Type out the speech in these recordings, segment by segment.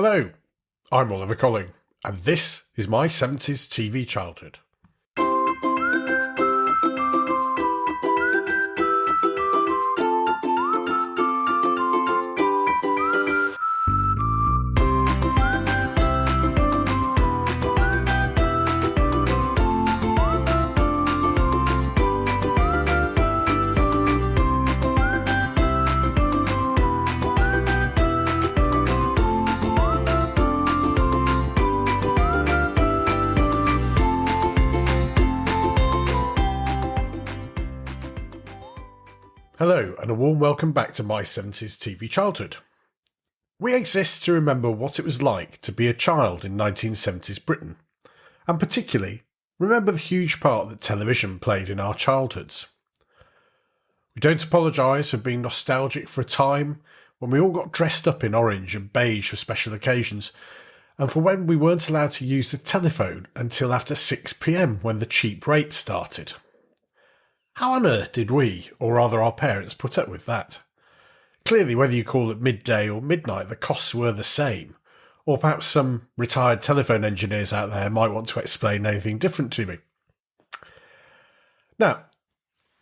Hello, I'm Oliver Colling, and this is my 70s TV childhood. Hello, and a warm welcome back to my 70s TV childhood. We exist to remember what it was like to be a child in 1970s Britain, and particularly remember the huge part that television played in our childhoods. We don't apologise for being nostalgic for a time when we all got dressed up in orange and beige for special occasions, and for when we weren't allowed to use the telephone until after 6 p.m. when the cheap rates started. How on earth did we, or rather our parents, put up with that? Clearly, whether you call it midday or midnight, the costs were the same. Or perhaps some retired telephone engineers out there might want to explain anything different to me. Now,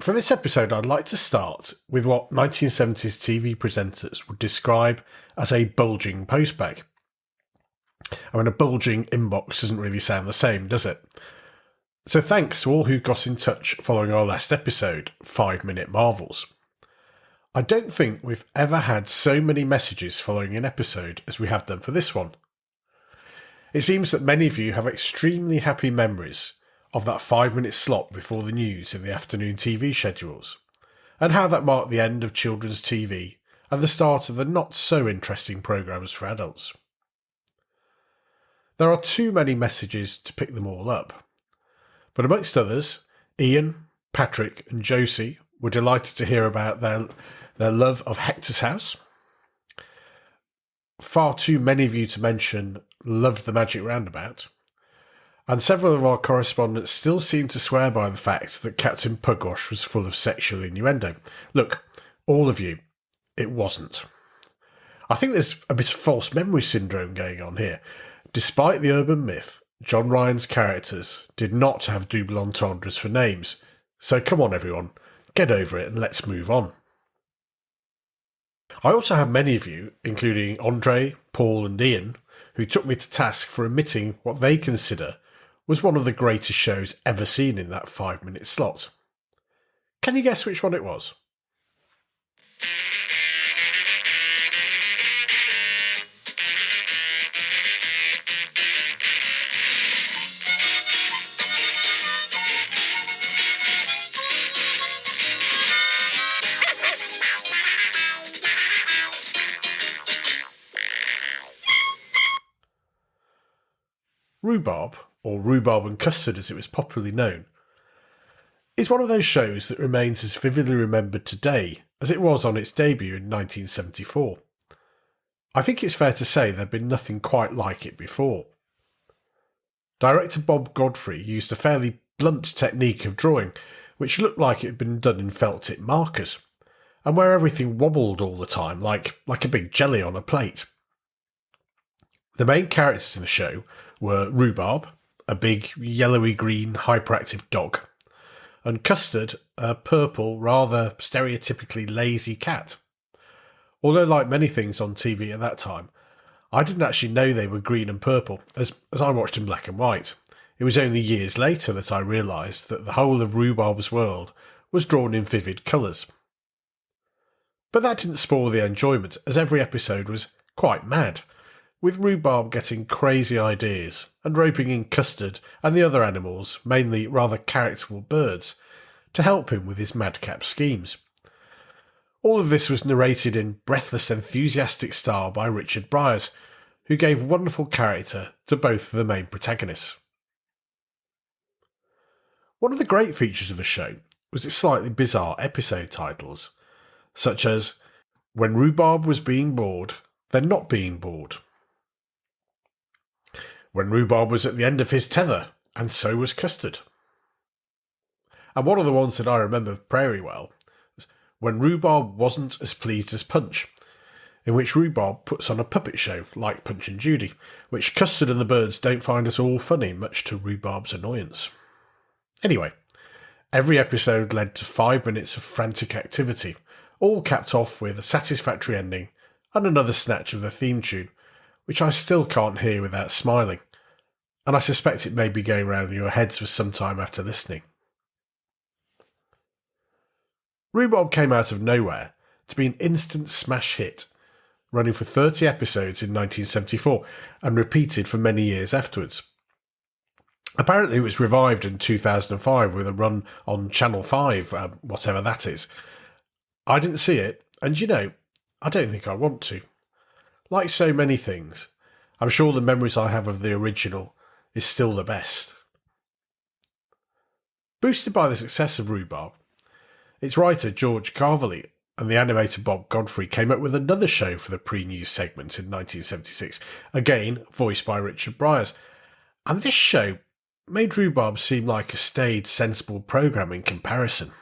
for this episode, I'd like to start with what 1970s TV presenters would describe as a bulging postbag. I mean, a bulging inbox doesn't really sound the same, does it? So thanks to all who got in touch following our last episode, 5 Minute Marvels. I don't think we've ever had so many messages following an episode as we have done for this one. It seems that many of you have extremely happy memories of that 5-minute slot before the news in the afternoon TV schedules, and how that marked the end of children's TV and the start of the not so interesting programmes for adults. There are too many messages to pick them all up. But amongst others, Ian, Patrick and Josie were delighted to hear about their love of Hector's House. Far too many of you to mention loved the Magic Roundabout. And several of our correspondents still seem to swear by the fact that Captain Pugwash was full of sexual innuendo. Look, all of you, it wasn't. I think there's a bit of false memory syndrome going on here. Despite the urban myth, John Ryan's characters did not have double entendres for names, so come on everyone, get over it and let's move on. I also have many of you, including Andre, Paul and Ian, who took me to task for omitting what they consider was one of the greatest shows ever seen in that 5-minute slot. Can you guess which one it was? Roobarb, or Rhubarb and Custard as it was popularly known, is one of those shows that remains as vividly remembered today as it was on its debut in 1974. I think it's fair to say there had been nothing quite like it before. Director Bob Godfrey used a fairly blunt technique of drawing, which looked like it had been done in felt-tip markers, and where everything wobbled all the time like a big jelly on a plate. The main characters in the show were Rhubarb, a big yellowy-green hyperactive dog, and Custard, a purple, rather stereotypically lazy cat. Although like many things on TV at that time, I didn't actually know they were green and purple, as I watched in black and white. It was only years later that I realised that the whole of Rhubarb's world was drawn in vivid colours. But that didn't spoil the enjoyment, as every episode was quite mad, with Rhubarb getting crazy ideas and roping in Custard and the other animals, mainly rather characterful birds, to help him with his madcap schemes. All of this was narrated in breathless, enthusiastic style by Richard Briers, who gave wonderful character to both of the main protagonists. One of the great features of the show was its slightly bizarre episode titles, such as When Rhubarb Was Being Bored, Then Not Being Bored. When Rhubarb was at the end of his tether, and so was Custard. And one of the ones that I remember very well was When Rhubarb Wasn't as Pleased as Punch. in which Rhubarb puts on a puppet show like Punch and Judy, which Custard and the birds don't find at all funny, much to Rhubarb's annoyance. Anyway, every episode led to 5 minutes of frantic activity, all capped off with a satisfactory ending and another snatch of the theme tune, which I still can't hear without smiling, and I suspect it may be going round in your heads for some time after listening. Rhubarb came out of nowhere to be an instant smash hit, running for 30 episodes in 1974 and repeated for many years afterwards. Apparently it was revived in 2005 with a run on Channel 5, whatever that is. I didn't see it, and I don't think I want to. Like so many things, I'm sure the memories I have of the original is still the best. Boosted by the success of Rhubarb, its writer George Carverley and the animator Bob Godfrey came up with another show for the pre-news segment in 1976, again voiced by Richard Briers, and this show made Rhubarb seem like a staid, sensible programme in comparison.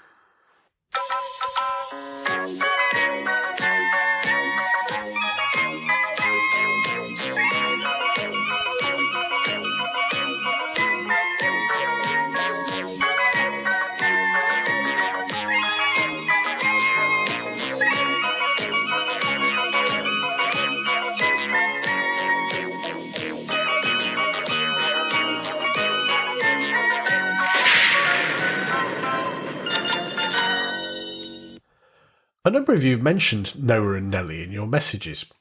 A number of you have mentioned Noah and Nellie in your messages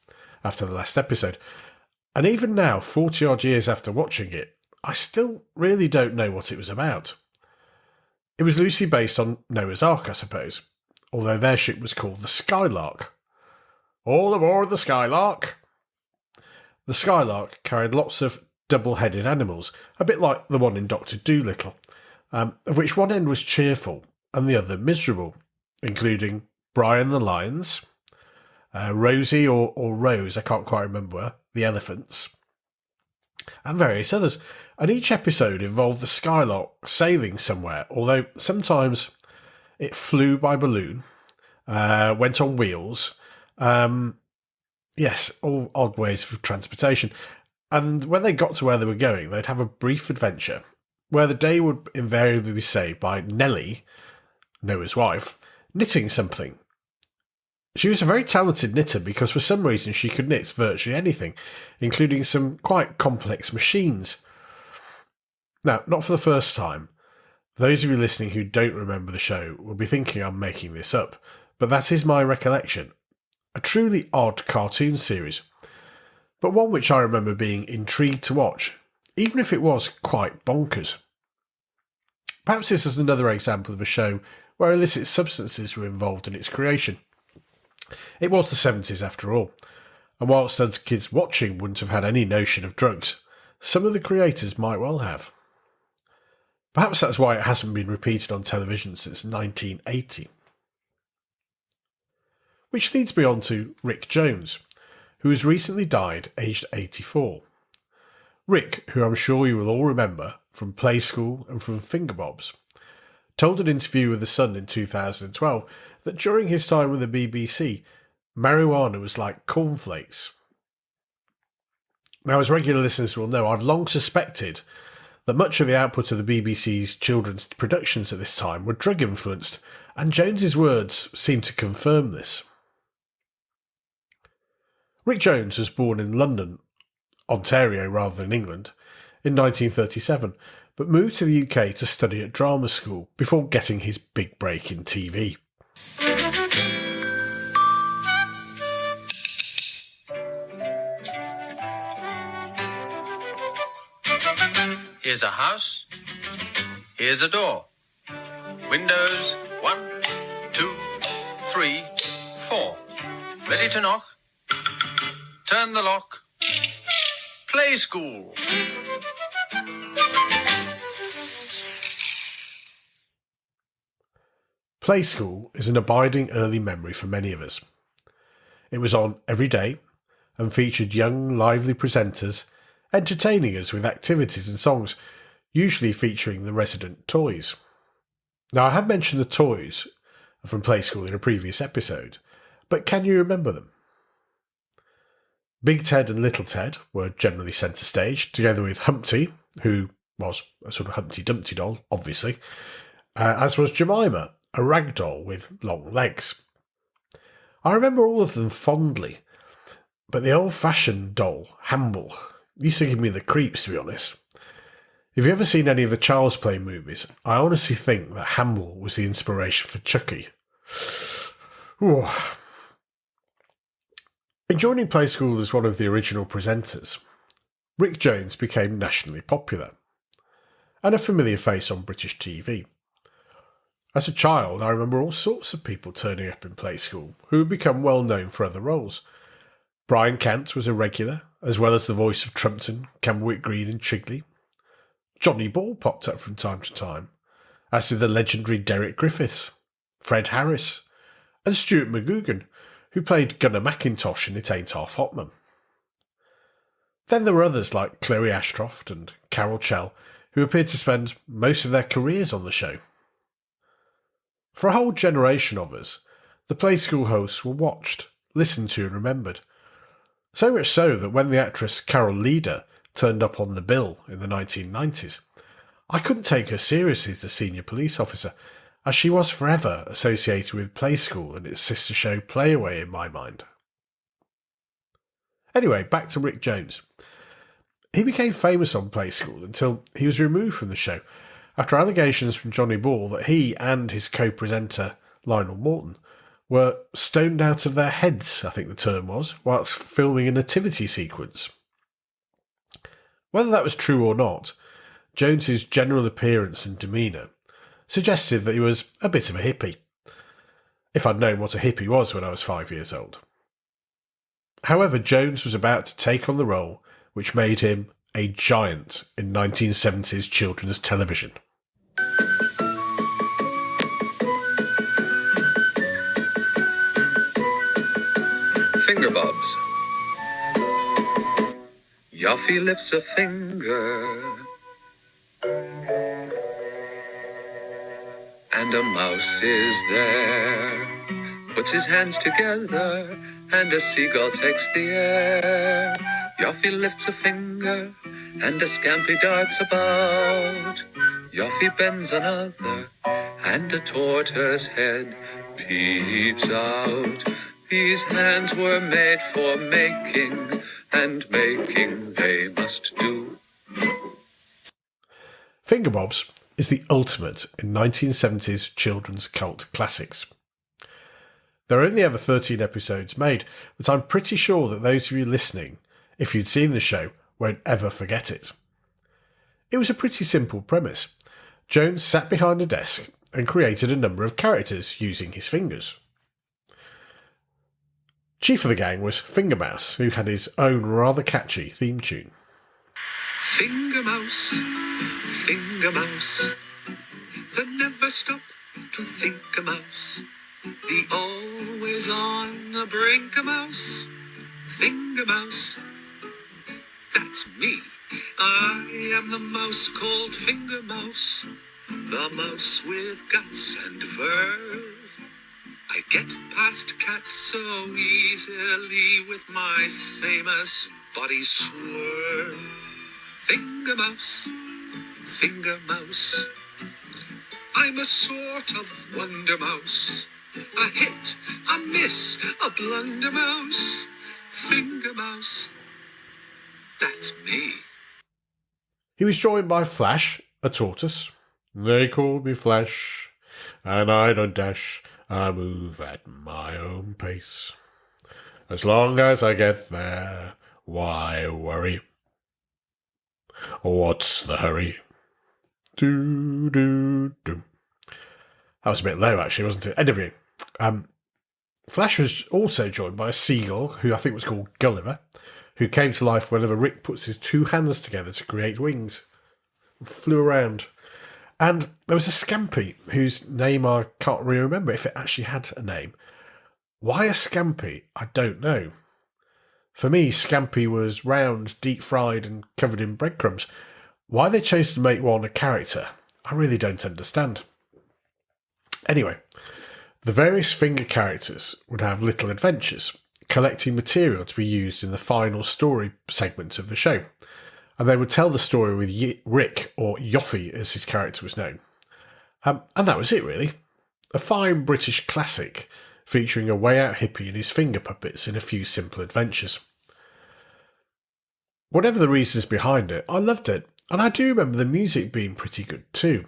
after the last episode, and even now, 40 odd years after watching it, I still really don't know what it was about. It was loosely based on Noah's Ark, I suppose, although their ship was called the Skylark. All aboard the Skylark! The Skylark carried lots of double-headed animals, a bit like the one in Dr. Dolittle, of which one end was cheerful and the other miserable, including Brian the lions, Rosie or Rose, I can't quite remember, the elephants, and various others. And each episode involved the Skylark sailing somewhere, although sometimes it flew by balloon, went on wheels, yes, all odd ways of transportation. And when they got to where they were going, they'd have a brief adventure where the day would invariably be saved by Nellie, Noah's wife, knitting something. She was a very talented knitter because for some reason she could knit virtually anything, including some quite complex machines. Now, not for the first time, those of you listening who don't remember the show will be thinking I'm making this up, but that is my recollection. A truly odd cartoon series, but one which I remember being intrigued to watch, even if it was quite bonkers. Perhaps this is another example of a show where illicit substances were involved in its creation. It was the 70s after all, and whilst us kids watching wouldn't have had any notion of drugs, some of the creators might well have. Perhaps that's why it hasn't been repeated on television since 1980. Which leads me on to Rick Jones, who has recently died aged 84. Rick, who I'm sure you will all remember from Play School and from Fingerbobs, told an interview with The Sun in 2012 that during his time with the BBC, marijuana was like cornflakes. Now, as regular listeners will know, I've long suspected that much of the output of the BBC's children's productions at this time were drug-influenced, and Jones's words seem to confirm this. Rick Jones was born in London, Ontario rather than England, in 1937, but moved to the UK to study at drama school before getting his big break in TV. Here's a house. Here's a door. Windows 1, 2, 3, 4. Ready to knock? Turn the lock. Play school. Play School is an abiding early memory for many of us. It was on every day and featured young, lively presenters entertaining us with activities and songs, usually featuring the resident toys. Now, I have mentioned the toys from Play School in a previous episode, but can you remember them? Big Ted and Little Ted were generally centre stage, together with Humpty, who was a sort of Humpty Dumpty doll, obviously, as was Jemima, a rag doll with long legs. I remember all of them fondly, but the old-fashioned doll, Hamble, used to give me the creeps, to be honest. If you've ever seen any of the Child's Play movies, I honestly think that Hamble was the inspiration for Chucky. Ooh. In joining Play School as one of the original presenters, Rick Jones became nationally popular and a familiar face on British TV. As a child, I remember all sorts of people turning up in Play School who had become well known for other roles. Brian Cant was a regular, as well as the voice of Trumpton, Camberwick Green and Chigley. Johnny Ball popped up from time to time, as did the legendary Derek Griffiths, Fred Harris, and Stuart McGugan, who played Gunnar McIntosh in It Ain't Half Hot Mum. Then there were others like Chloe Ashcroft and Carol Chell, who appeared to spend most of their careers on the show. For a whole generation of us, the Play School hosts were watched, listened to and remembered. So much so that when the actress Carol Leader turned up on the bill in the 1990s, I couldn't take her seriously as a senior police officer, as she was forever associated with Play School and its sister show Playaway in my mind. Anyway, back to Rick Jones. He became famous on Play School until he was removed from the show after allegations from Johnny Ball that he and his co-presenter Lionel Morton were stoned out of their heads, I think the term was, whilst filming a nativity sequence. Whether that was true or not, Jones's general appearance and demeanour suggested that he was a bit of a hippie, if I'd known what a hippie was when I was 5 years old. However, Jones was about to take on the role which made him a giant in 1970s children's television. Fingerbobs. Yoffy lifts a finger, and a mouse is there. Puts his hands together, and a seagull takes the air. Yoffy lifts a finger, and a Scampi darts about. Yoffy bends another, and a tortoise head peeps out. These hands were made for making, and making they must do. Fingerbobs is the ultimate in 1970s children's cult classics. There are only ever 13 episodes made, but I'm pretty sure that those of you listening, if you'd seen the show, won't ever forget it. It was a pretty simple premise. Jones sat behind a desk and created a number of characters using his fingers. Chief of the gang was Fingermouse, who had his own rather catchy theme tune. Fingermouse, Fingermouse, they never stop to think a mouse. The always on the brink a mouse. Fingermouse, that's me. I am the mouse called Fingermouse, the mouse with guts and verve. I get past cats so easily with my famous body swerve. Fingermouse, Fingermouse, I'm a sort of wonder mouse. A hit, a miss, a blundermouse. Fingermouse, that's me. He was joined by Flash, a tortoise. They call me Flash, and I don't dash. I move at my own pace. As long as I get there, why worry? What's the hurry? Do, do, do. That was a bit low, actually, wasn't it? Anyway, Flash was also joined by a seagull, who I think was called Gulliver, who came to life whenever Rick puts his two hands together to create wings. Flew around. And there was a Scampi, whose name I can't really remember if it actually had a name. Why a Scampi? I don't know. For me, Scampi was round, deep-fried and covered in breadcrumbs. Why they chose to make one a character, I really don't understand. Anyway, the various finger characters would have little adventures, collecting material to be used in the final story segment of the show. And they would tell the story with Rick, or Yoffy as his character was known. And that was it, really. A fine British classic featuring a way-out hippie and his finger puppets in a few simple adventures. Whatever the reasons behind it, I loved it, and I do remember the music being pretty good too.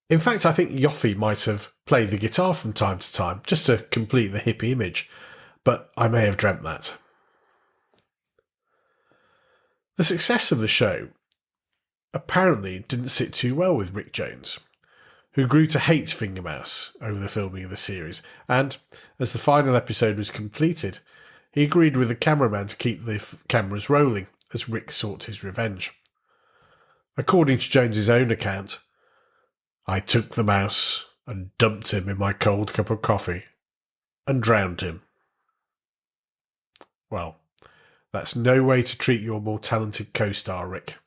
In fact, I think Yoffy might have played the guitar from time to time, just to complete the hippie image, but I may have dreamt that. The success of the show apparently didn't sit too well with Rick Jones, who grew to hate Fingermouse over the filming of the series, and, as the final episode was completed, he agreed with the cameraman to keep the cameras rolling as Rick sought his revenge. According to Jones's own account, "I took the mouse and dumped him in my cold cup of coffee and drowned him." Well, that's no way to treat your more talented co-star, Rick.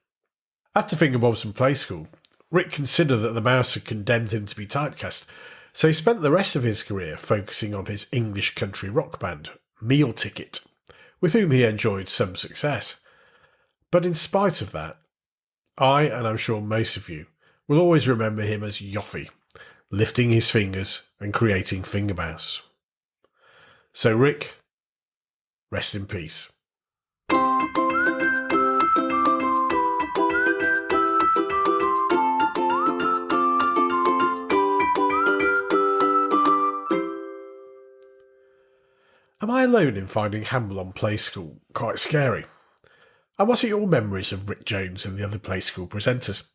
After Fingerbobs and Play School, Rick considered that the mouse had condemned him to be typecast, so he spent the rest of his career focusing on his English country rock band, Meal Ticket, with whom he enjoyed some success. But in spite of that, I, and I'm sure most of you, will always remember him as Yoffy, lifting his fingers and creating Fingermouse. So Rick, rest in peace. Am I alone in finding Hamble on Play School quite scary? And what are your memories of Rick Jones and the other Play School presenters?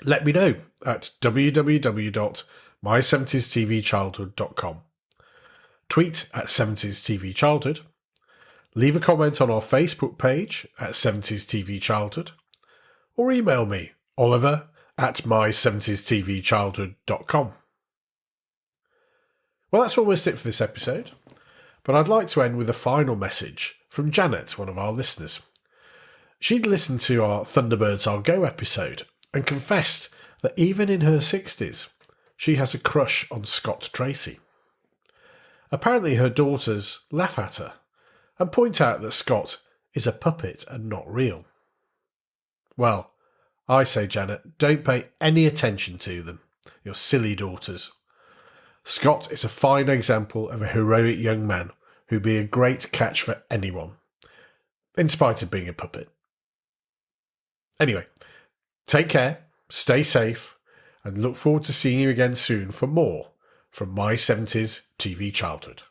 Let me know at www.my70stvchildhood.com. Tweet at 70stvchildhood. Leave a comment on our Facebook page at 70stvchildhood. Or email me, Oliver at my70stvchildhood.com. Well, that's almost it for this episode. But I'd like to end with a final message from Janet, one of our listeners. She'd listened to our Thunderbirds I'll Go episode and confessed that even in her 60s, she has a crush on Scott Tracy. Apparently her daughters laugh at her and point out that Scott is a puppet and not real. Well, I say, Janet, don't pay any attention to them, your silly daughters. Scott is a fine example of a heroic young man who'd be a great catch for anyone, in spite of being a puppet. Anyway, take care, stay safe, and look forward to seeing you again soon for more from My 70s TV Childhood.